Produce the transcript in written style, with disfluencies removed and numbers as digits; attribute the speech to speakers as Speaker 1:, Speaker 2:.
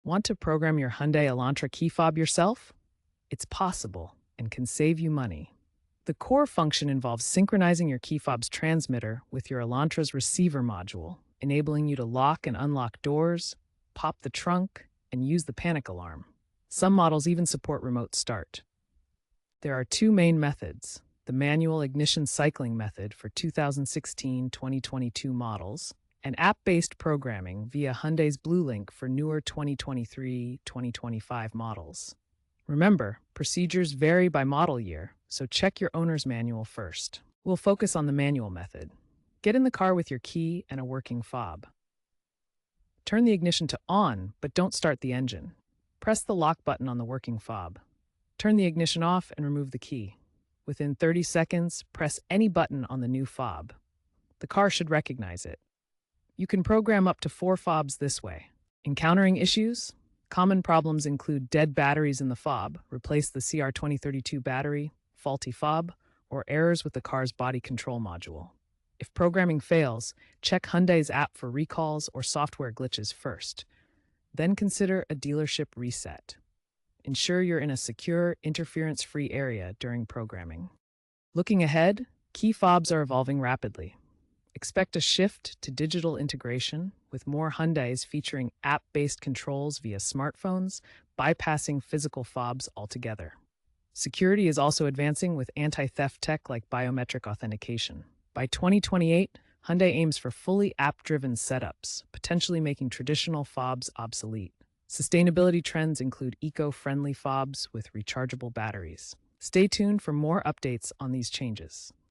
Speaker 1: Want to program your Hyundai Elantra key fob yourself? It's possible and can save you money. The core function involves synchronizing your key fob's transmitter with your Elantra's receiver module, enabling you to lock and unlock doors, pop the trunk, and use the panic alarm. Some models even support remote start. There are two main methods: the manual ignition cycling method for 2016-2022 models, and app-based programming via Hyundai's BlueLink for newer 2023-2025 models. Remember, procedures vary by model year, so check your owner's manual first. We'll focus on the manual method. Get in the car with your key and a working fob. Turn the ignition to on, but don't start the engine. Press the lock button on the working fob. Turn the ignition off and remove the key. Within 30 seconds, press any button on the new fob. The car should recognize it. You can program up to 4 fobs this way. Encountering issues? Common problems include dead batteries in the fob, replace the CR2032 battery, faulty fob, or errors with the car's body control module. If programming fails, check Hyundai's app for recalls or software glitches first. Then consider a dealership reset. Ensure you're in a secure, interference-free area during programming. Looking ahead, key fobs are evolving rapidly. Expect a shift to digital integration, with more Hyundais featuring app-based controls via smartphones, bypassing physical fobs altogether. Security is also advancing with anti-theft tech like biometric authentication. By 2028, Hyundai aims for fully app-driven setups, potentially making traditional fobs obsolete. Sustainability trends include eco-friendly fobs with rechargeable batteries. Stay tuned for more updates on these changes.